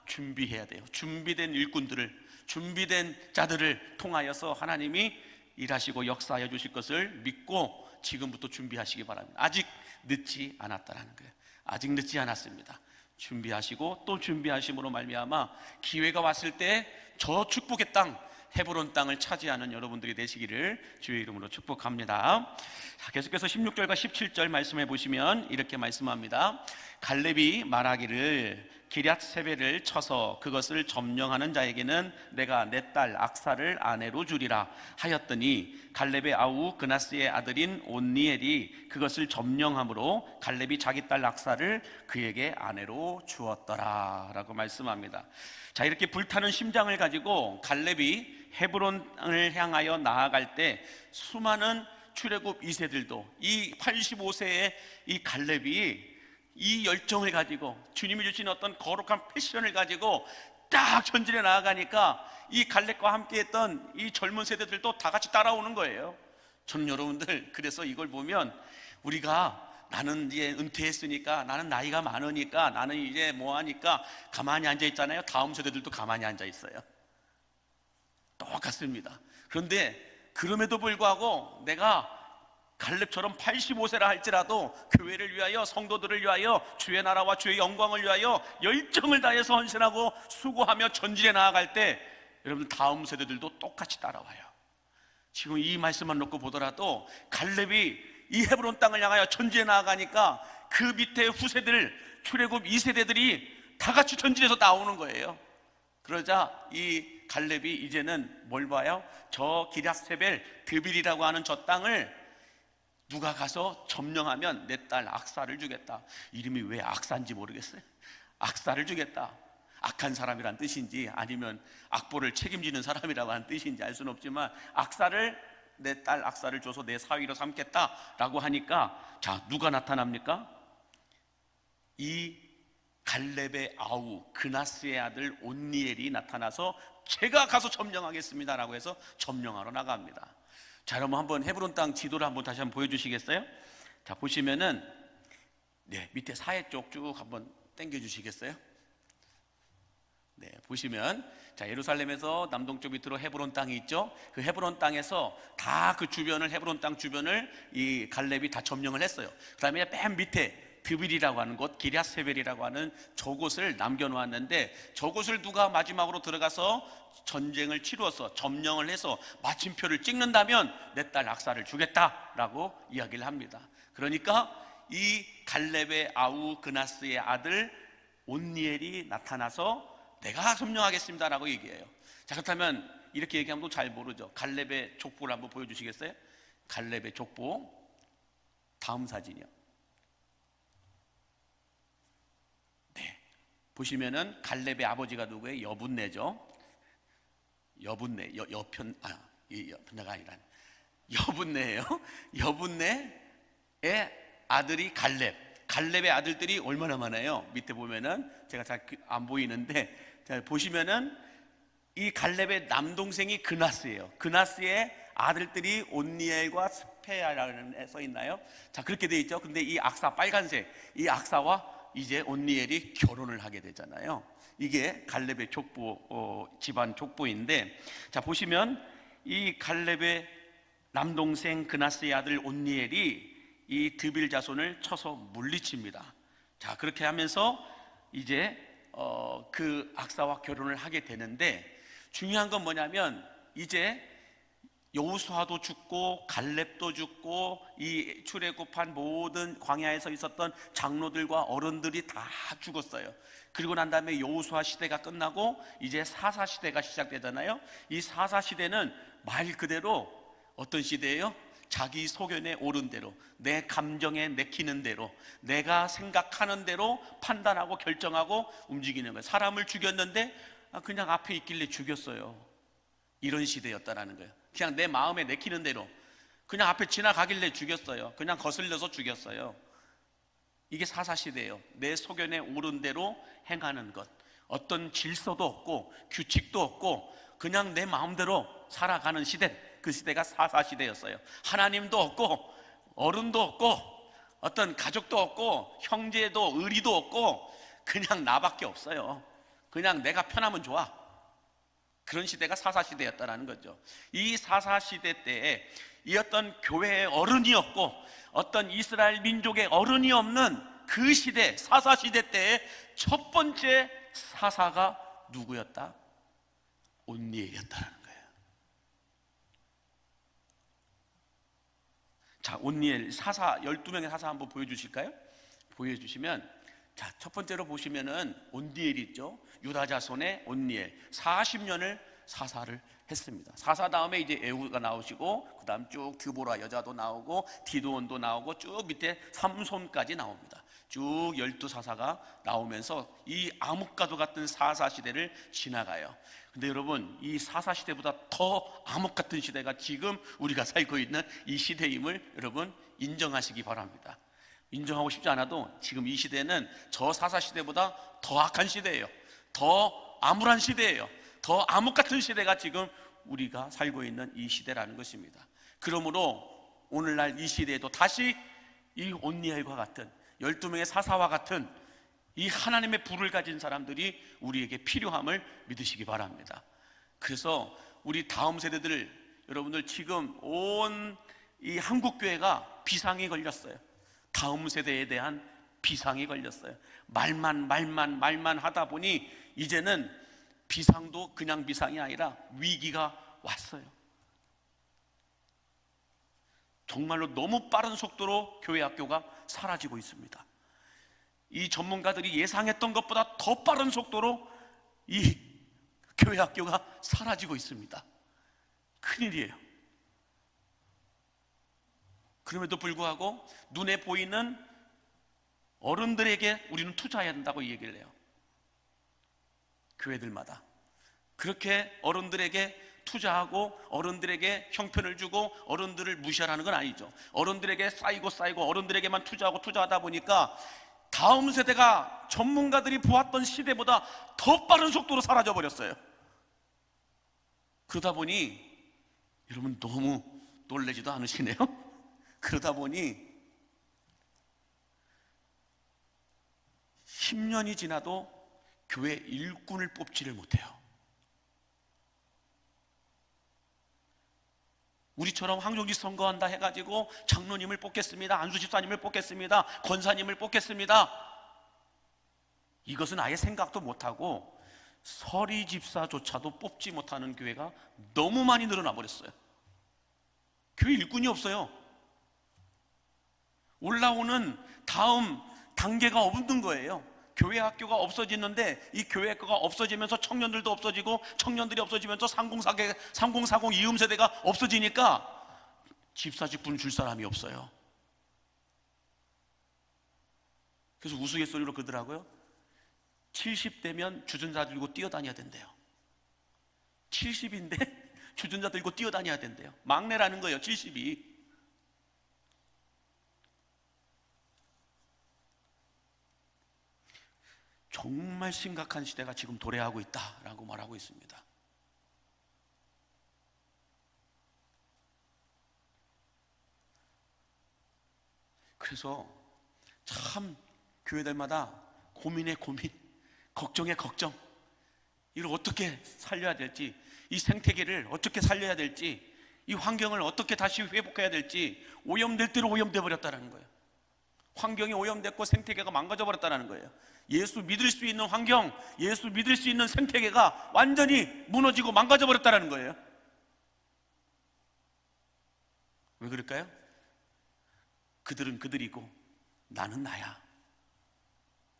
준비해야 돼요. 준비된 일꾼들을, 준비된 자들을 통하여서 하나님이 일하시고 역사하여 주실 것을 믿고 지금부터 준비하시기 바랍니다. 아직 늦지 않았다는 거예요. 아직 늦지 않았습니다. 준비하시고 또 준비하심으로 말미암아 기회가 왔을 때 저 축복의 땅, 헤브론 땅을 차지하는 여러분들이 되시기를 주의 이름으로 축복합니다. 자, 계속해서 16절과 17절 말씀해 보시면 이렇게 말씀합니다. 갈렙이 말하기를 기럇세벨을 쳐서 그것을 점령하는 자에게는 내가 내 딸 악사를 아내로 주리라 하였더니 갈렙의 아우 그나스의 아들인 온니엘이 그것을 점령함으로 갈렙이 자기 딸 악사를 그에게 아내로 주었더라 라고 말씀합니다. 자, 이렇게 불타는 심장을 가지고 갈렙이 헤브론을 향하여 나아갈 때 수많은 출애굽 2세들도 이 85세의 이 갈렙이 이 열정을 가지고 주님이 주신 어떤 거룩한 패션을 가지고 딱 전진해 나아가니까 이 갈렙과 함께했던 이 젊은 세대들도 다 같이 따라오는 거예요. 저는 여러분들 그래서 이걸 보면 우리가 나는 이제 은퇴했으니까, 나는 나이가 많으니까, 나는 이제 뭐하니까 가만히 앉아 있잖아요. 다음 세대들도 가만히 앉아 있어요. 똑같습니다. 그런데 그럼에도 불구하고 내가 갈렙처럼 85세라 할지라도 교회를 위하여, 성도들을 위하여, 주의 나라와 주의 영광을 위하여 열정을 다해서 헌신하고 수고하며 전진해 나아갈 때 여러분 다음 세대들도 똑같이 따라와요. 지금 이 말씀만 놓고 보더라도 갈렙이 이 헤브론 땅을 향하여 전진해 나아가니까 그 밑에 후세들, 출애굽 2세대들이 다 같이 전진해서 나오는 거예요. 그러자 이 갈렙이 이제는 뭘 봐요? 저 기럇세벨 드빌이라고 하는 저 땅을 누가 가서 점령하면 내 딸 악사를 주겠다. 이름이 왜 악사인지 모르겠어요. 악사를 주겠다. 악한 사람이란 뜻인지 아니면 악보를 책임지는 사람이라고 하는 뜻인지 알 수는 없지만 내 딸 악사를 줘서 내 사위로 삼겠다라고 하니까 자, 누가 나타납니까? 이 갈렙의 아우 그나스의 아들 온니엘이 나타나서 제가 가서 점령하겠습니다라고 해서 점령하러 나갑니다. 자, 여러분 한번 헤브론 땅 지도를 한번 다시 한번 보여주시겠어요? 자, 보시면은 밑에 사해 쪽 쭉 한번 당겨 주시겠어요? 네, 보시면 자, 예루살렘에서 남동쪽 밑으로 헤브론 땅이 있죠. 그 헤브론 땅에서 다 그 주변을, 헤브론 땅 주변을 이 갈렙이 다 점령을 했어요. 그 다음에 맨 밑에 드빌이라고 하는 곳, 기럇세벨이라고 하는 저곳을 남겨놓았는데 저곳을 누가 마지막으로 들어가서 전쟁을 치루어서 점령을 해서 마침표를 찍는다면 내 딸 악사를 주겠다라고 이야기를 합니다. 그러니까 이 갈렙의 아우 그나스의 아들 온니엘이 나타나서 내가 점령하겠습니다라고 얘기해요. 자, 그렇다면 이렇게 얘기하면 또 잘 모르죠. 갈렙의 족보를 한번 보여주시겠어요? 갈렙의 족보 다음 사진이요. 보시면은 갈렙의 아버지가 누구예요? 여분네죠. 여분네, 여분네가 아니라 여분네예요. 여분네의 아들이 갈렙의 아들들이 얼마나 많아요? 밑에 보면은 제가 잘 안 보이는데 자, 보시면은 이 갈렙의 남동생이 그나스예요. 그나스의 아들들이 온니엘과 스페야라는 애 써 있나요? 자, 그렇게 돼 있죠. 근데 이 악사 빨간색, 이 악사와 이제 온니엘이 결혼을 하게 되잖아요. 이게 갈렙의 족보, 집안 족보인데 자, 보시면 이 갈렙의 남동생 그나스의 아들 온니엘이 이 드빌 자손을 쳐서 물리칩니다. 자, 그렇게 하면서 이제 그 악사와 결혼을 하게 되는데 중요한 건 뭐냐면 이제 여호수아도 죽고 갈렙도 죽고 이 출애굽한 모든 광야에서 있었던 장로들과 어른들이 다 죽었어요. 그리고 난 다음에 여호수아 시대가 끝나고 이제 사사 시대가 시작되잖아요. 이 사사 시대는 말 그대로 어떤 시대예요? 자기 소견에 오른 대로, 내 감정에 내키는 대로, 내가 생각하는 대로 판단하고 결정하고 움직이는 거예요. 사람을 죽였는데 그냥 앞에 있길래 죽였어요. 이런 시대였다라는 거예요. 그냥 내 마음에 내키는 대로 그냥 앞에 지나가길래 죽였어요. 그냥 거슬려서 죽였어요. 이게 사사시대예요. 내 소견에 오른 대로 행하는 것, 어떤 질서도 없고 규칙도 없고 그냥 내 마음대로 살아가는 시대, 그 시대가 사사시대였어요. 하나님도 없고 어른도 없고 어떤 가족도 없고 형제도 의리도 없고 그냥 나밖에 없어요. 그냥 내가 편하면 좋아. 그런 시대가 사사시대였다는 거죠. 이 사사시대 때에 이 어떤 교회의 어른이 없고 어떤 이스라엘 민족의 어른이 없는 그 시대, 사사시대 때에 첫 번째 사사가 누구였다? 온니엘이었다는 거예요. 자, 온니엘 사사 12명의 사사 한번 보여주실까요? 보여주시면 자, 첫 번째로 보시면은 온니엘이 있죠. 유다 자손의 온니엘 40년을 사사를 했습니다. 사사 다음에 이제 에후가 나오시고, 그 다음 쭉 드보라 여자도 나오고, 디도온도 나오고, 쭉 밑에 삼손까지 나옵니다. 쭉 12사사가 나오면서 이 암흑과도 같은 사사 시대를 지나가요. 근데 여러분, 이 사사 시대보다 더 암흑 같은 시대가 지금 우리가 살고 있는 이 시대임을 여러분 인정하시기 바랍니다. 인정하고 싶지 않아도 지금 이 시대는 저 사사 시대보다 더 악한 시대예요. 더 암울한 시대예요. 더 암흑 같은 시대가 지금 우리가 살고 있는 이 시대라는 것입니다. 그러므로 오늘날 이 시대에도 다시 이 온니엘과 같은 12명의 사사와 같은 이 하나님의 불을 가진 사람들이 우리에게 필요함을 믿으시기 바랍니다. 그래서 우리 다음 세대들, 여러분들 지금 온 이 한국교회가 비상이 걸렸어요. 다음 세대에 대한 비상이 걸렸어요. 말만 하다 보니 이제는 비상도 그냥 비상이 아니라 위기가 왔어요. 정말로 너무 빠른 속도로 교회 학교가 사라지고 있습니다. 이 전문가들이 예상했던 것보다 더 빠른 속도로 이 교회 학교가 사라지고 있습니다. 큰일이에요. 그럼에도 불구하고 눈에 보이는 어른들에게 우리는 투자해야 된다고 얘기를 해요. 교회들마다 그렇게 어른들에게 투자하고 어른들에게 형편을 주고 어른들을 무시하라는 건 아니죠. 어른들에게 쌓이고 어른들에게만 투자하다 보니까 다음 세대가 전문가들이 보았던 시대보다 더 빠른 속도로 사라져 버렸어요. 그러다 보니 여러분 너무 놀라지도 않으시네요? 그러다 보니 10년이 지나도 교회 일꾼을 뽑지를 못해요. 우리처럼 황정지 선거한다 해가지고 장로님을 뽑겠습니다, 안수집사님을 뽑겠습니다, 권사님을 뽑겠습니다, 이것은 아예 생각도 못하고 서리집사조차도 뽑지 못하는 교회가 너무 많이 늘어나 버렸어요. 교회 일꾼이 없어요. 올라오는 다음 단계가 없는 거예요. 교회 학교가 없어지는데 이 교회 학교가 없어지면서 청년들도 없어지고, 청년들이 없어지면서 3040 이음 세대가 없어지니까 집사직분 줄 사람이 없어요. 그래서 우스갯소리로 그러더라고요. 70대면 주전자 들고 뛰어다녀야 된대요. 70인데 주전자 들고 뛰어다녀야 된대요. 막내라는 거예요, 70이. 정말 심각한 시대가 지금 도래하고 있다라고 말하고 있습니다. 그래서 참 교회들마다 고민의 고민, 걱정의 걱정, 이걸 어떻게 살려야 될지, 이 생태계를 어떻게 살려야 될지, 이 환경을 어떻게 다시 회복해야 될지, 오염될 대로 오염돼 버렸다는 거예요. 환경이 오염됐고 생태계가 망가져 버렸다는 거예요. 예수 믿을 수 있는 환경, 예수 믿을 수 있는 생태계가 완전히 무너지고 망가져 버렸다는 거예요. 왜 그럴까요? 그들은 그들이고 나는 나야.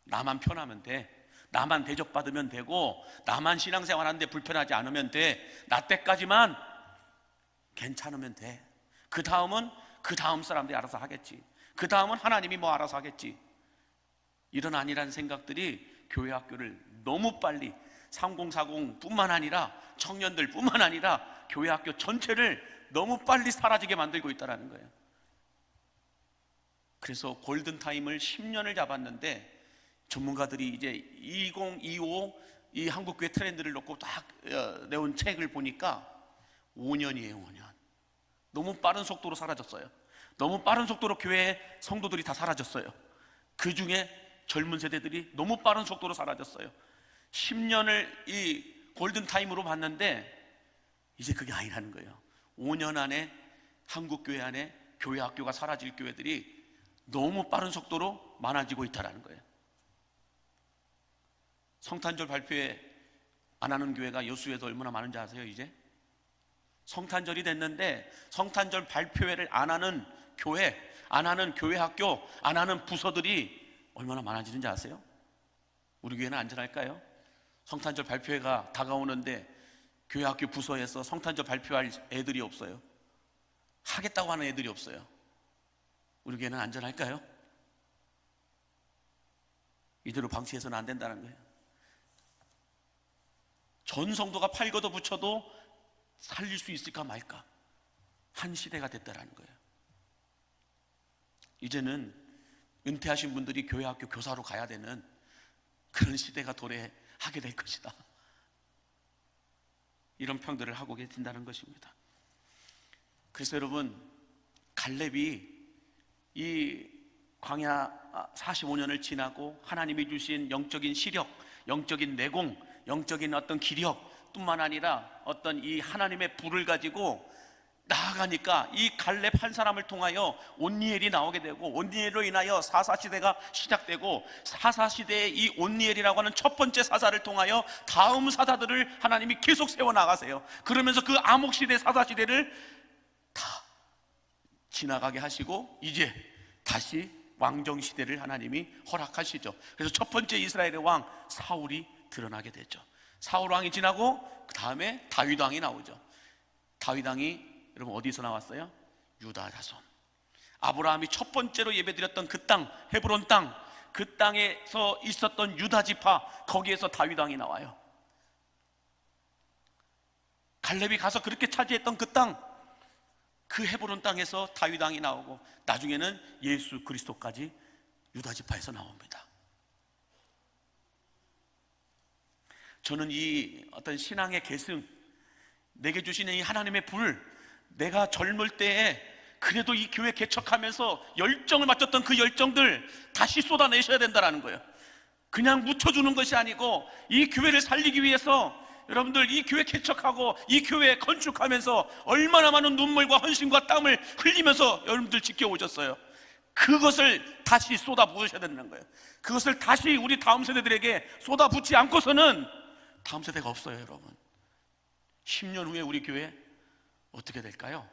나만 편하면 돼. 나만 대접받으면 되고, 나만 신앙생활하는데 불편하지 않으면 돼. 나 때까지만 괜찮으면 돼. 그 다음은 그 다음 사람들이 알아서 하겠지. 그 다음은 하나님이 뭐 알아서 하겠지. 이런 아니란 생각들이 교회 학교를 너무 빨리, 3040뿐만 아니라 청년들 뿐만 아니라 교회 학교 전체를 너무 빨리 사라지게 만들고 있다는 거예요. 그래서 골든타임을 10년을 잡았는데, 전문가들이 이제 2025 이 한국교회 트렌드를 놓고 딱 내온 책을 보니까 5년이에요. 5년. 너무 빠른 속도로 사라졌어요. 너무 빠른 속도로 교회의 성도들이 다 사라졌어요. 그 중에 젊은 세대들이 너무 빠른 속도로 사라졌어요. 10년을 이 골든타임으로 봤는데 이제 그게 아니라는 거예요. 5년 안에 한국교회 안에 교회 학교가 사라질 교회들이 너무 빠른 속도로 많아지고 있다는 거예요. 성탄절 발표회 안 하는 교회가 여수에도 얼마나 많은지 아세요? 이제 성탄절이 됐는데 성탄절 발표회를 안 하는 교회, 안 하는 교회 학교, 안 하는 부서들이 얼마나 많아지는지 아세요? 우리 교회는 안전할까요? 성탄절 발표회가 다가오는데 교회 학교 부서에서 성탄절 발표할 애들이 없어요. 하겠다고 하는 애들이 없어요. 우리 교회는 안전할까요? 이대로 방치해서는 안 된다는 거예요. 전 성도가 팔 걷어 붙여도 살릴 수 있을까 말까 한 시대가 됐다라는 거예요. 이제는 은퇴하신 분들이 교회 학교 교사로 가야 되는 그런 시대가 도래하게 될 것이다. 이런 평들을 하고 계신다는 것입니다. 그래서 여러분, 갈렙이 이 광야 45년을 지나고 하나님이 주신 영적인 시력, 영적인 내공, 영적인 어떤 기력 뿐만 아니라 어떤 이 하나님의 불을 가지고 나아가니까 이 갈렙 한 사람을 통하여 온니엘이 나오게 되고, 온니엘로 인하여 사사시대가 시작되고, 사사시대의 이 온니엘이라고 하는 첫 번째 사사를 통하여 다음 사사들을 하나님이 계속 세워나가세요. 그러면서 그 암흑시대 사사시대를 다 지나가게 하시고 이제 다시 왕정시대를 하나님이 허락하시죠. 그래서 첫 번째 이스라엘의 왕 사울이 드러나게 되죠. 사울 왕이 지나고 그 다음에 다윗 왕이 나오죠. 다윗 왕이 여러분 어디서 나왔어요? 유다 자손. 아브라함이 첫 번째로 예배드렸던 그 땅, 헤브론 땅, 그 땅에서 있었던 유다 지파, 거기에서 다윗 왕이 나와요. 갈렙이 가서 그렇게 차지했던 그 땅, 그 헤브론 땅에서 다윗 왕이 나오고 나중에는 예수 그리스도까지 유다 지파에서 나옵니다. 저는 이 어떤 신앙의 계승, 내게 주시는 이 하나님의 불, 내가 젊을 때에 그래도 이 교회 개척하면서 열정을 맡겼던 그 열정들 다시 쏟아내셔야 된다는 거예요. 그냥 묻혀주는 것이 아니고 이 교회를 살리기 위해서 여러분들 이 교회 개척하고 이 교회 건축하면서 얼마나 많은 눈물과 헌신과 땀을 흘리면서 여러분들 지켜오셨어요. 그것을 다시 쏟아부으셔야 된다는 거예요. 그것을 다시 우리 다음 세대들에게 쏟아붓지 않고서는 다음 세대가 없어요. 여러분, 10년 후에 우리 교회 어떻게 될까요?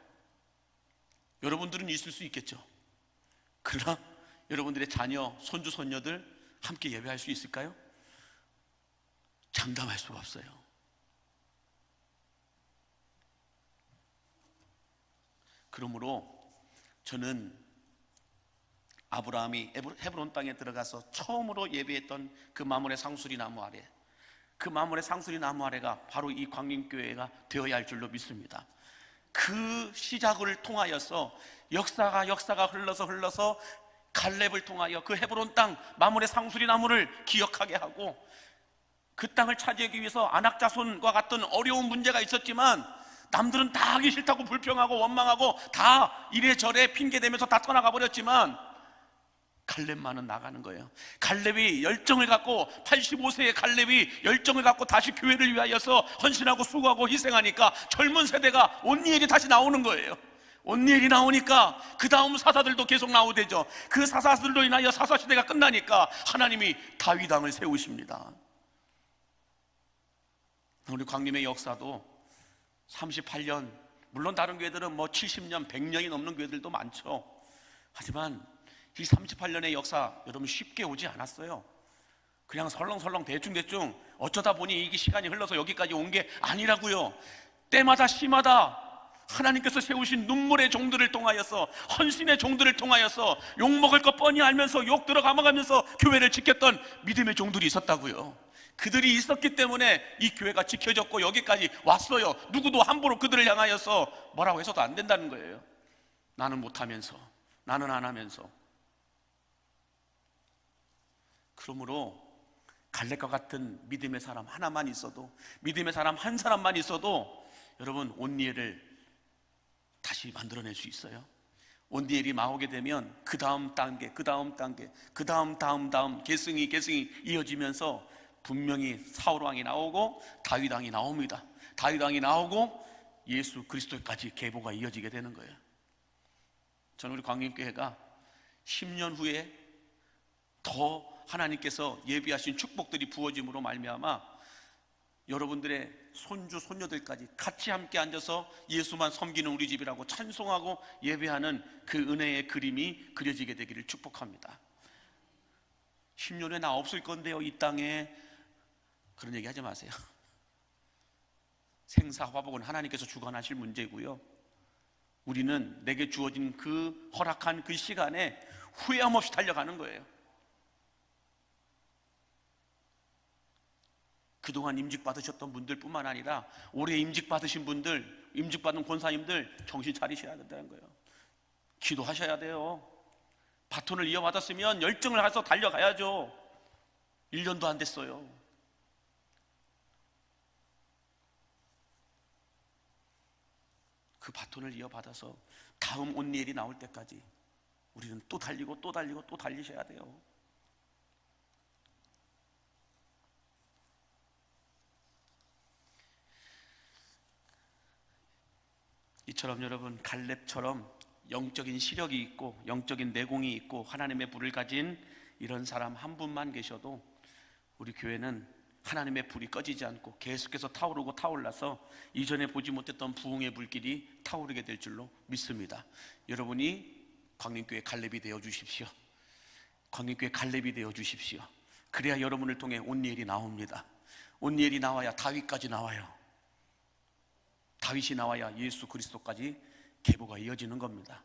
여러분들은 있을 수 있겠죠. 그러나 여러분들의 자녀, 손주, 손녀들 함께 예배할 수 있을까요? 장담할 수가 없어요. 그러므로 저는 아브라함이 헤브론 땅에 들어가서 처음으로 예배했던 그 마므레 상수리 나무 아래, 그 마므레 상수리 나무 아래가 바로 이 광림교회가 되어야 할 줄로 믿습니다. 그 시작을 통하여서 역사가 흘러서 갈렙을 통하여 그 헤브론 땅 마므레 상수리 나무를 기억하게 하고, 그 땅을 차지하기 위해서 안악자손과 같은 어려운 문제가 있었지만 남들은 다 하기 싫다고 불평하고 원망하고 다 이래저래 핑계대면서 다 떠나가 버렸지만 갈렙만은 나가는 거예요. 갈렙이 열정을 갖고, 85세의 갈렙이 열정을 갖고 다시 교회를 위하여서 헌신하고 수고하고 희생하니까 젊은 세대가 온니엘이 다시 나오는 거예요. 온니엘이 나오니까 그 다음 사사들도 계속 나오되죠. 그 사사들로 인하여 사사시대가 끝나니까 하나님이 다윗 왕을 세우십니다. 우리 광림의 역사도 38년, 물론 다른 교회들은 뭐 70년, 100년이 넘는 교회들도 많죠. 하지만 이 38년의 역사 여러분 쉽게 오지 않았어요. 그냥 설렁설렁 대충대충 어쩌다 보니 이게 시간이 흘러서 여기까지 온 게 아니라고요. 때마다 시마다 하나님께서 세우신 눈물의 종들을 통하여서, 헌신의 종들을 통하여서 욕먹을 것 뻔히 알면서 욕 들어가면서 교회를 지켰던 믿음의 종들이 있었다고요. 그들이 있었기 때문에 이 교회가 지켜졌고 여기까지 왔어요. 누구도 함부로 그들을 향하여서 뭐라고 해서도 안 된다는 거예요. 나는 못하면서, 나는 안 하면서. 그러므로 갈렙과 같은 믿음의 사람 하나만 있어도, 믿음의 사람 한 사람만 있어도 여러분 온니엘을 다시 만들어낼 수 있어요. 온니엘이 나오게 되면 그 다음 단계, 그 다음 단계, 그 다음 계승이 이어지면서 분명히 사울 왕이 나오고 다윗 왕이 나옵니다. 다윗 왕이 나오고 예수 그리스도까지 계보가 이어지게 되는 거예요. 저는 우리 광림교회가 10년 후에 더 하나님께서 예비하신 축복들이 부어짐으로 말미암아 여러분들의 손주 손녀들까지 같이 함께 앉아서 예수만 섬기는 우리 집이라고 찬송하고 예배하는 그 은혜의 그림이 그려지게 되기를 축복합니다. 10년 후에 나 없을 건데요, 이 땅에. 그런 얘기 하지 마세요. 생사화복은 하나님께서 주관하실 문제고요, 우리는 내게 주어진 그 허락한 그 시간에 후회함 없이 달려가는 거예요. 그동안 임직 받으셨던 분들 뿐만 아니라 올해 임직 받으신 분들, 임직 받은 권사님들 정신 차리셔야 된다는 거예요. 기도하셔야 돼요. 바톤을 이어받았으면 열정을 해서 달려가야죠. 1년도 안 됐어요. 그 바톤을 이어받아서 다음 온니엘이 나올 때까지 우리는 또 달리고 또 달리고 또 달리셔야 돼요. 이처럼 여러분, 갈렙처럼 영적인 시력이 있고 영적인 내공이 있고 하나님의 불을 가진 이런 사람 한 분만 계셔도 우리 교회는 하나님의 불이 꺼지지 않고 계속해서 타오르고 타올라서 이전에 보지 못했던 부흥의 불길이 타오르게 될 줄로 믿습니다. 여러분이 광림교회 갈렙이 되어 주십시오. 광림교회 갈렙이 되어 주십시오. 그래야 여러분을 통해 온니엘이 나옵니다. 온니엘이 나와야 다윗까지 나와요. 다윗이 나와야 예수 그리스도까지 계보가 이어지는 겁니다.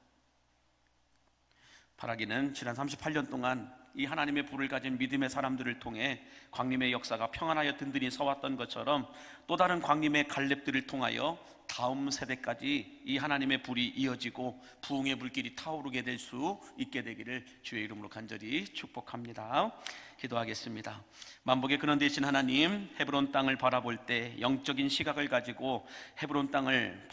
바라기는 지난 38년 동안 이 하나님의 불을 가진 믿음의 사람들을 통해 광림의 역사가 평안하여 든든히 서왔던 것처럼 또 다른 광림의 갈렙들을 통하여 다음 세대까지 이 하나님의 불이 이어지고 부흥의 불길이 타오르게 될 수 있게 되기를 주의 이름으로 간절히 축복합니다. 기도하겠습니다. 만복의 근원 되신 하나님, 헤브론 땅을 바라볼 때 영적인 시각을 가지고 헤브론 땅을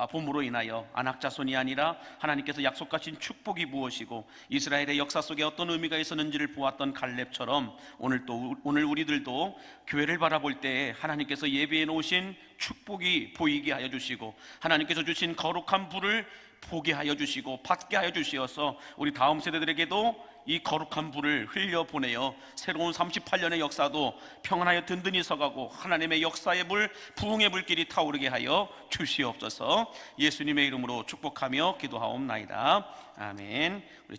봄으로 인하여 안악자손이 아니라 하나님께서 약속하신 축복이 무엇이고 이스라엘의 역사 속에 어떤 의미가 있었는지를 보았던 갈렙처럼 오늘 우리들도 교회를 바라볼 때 하나님께서 예비해 놓으신 축복이 보이게 하여 주시고 하나님께서 주신 거룩한 불을 보게 하여 주시고 받게 하여 주시어서 우리 다음 세대들에게도 이 거룩한 불을 흘려보내어 새로운 38년의 역사도 평안하여 든든히 서가고 하나님의 역사의 불, 부흥의 불길이 타오르게 하여 주시옵소서. 예수님의 이름으로 축복하며 기도하옵나이다. 아멘. 우리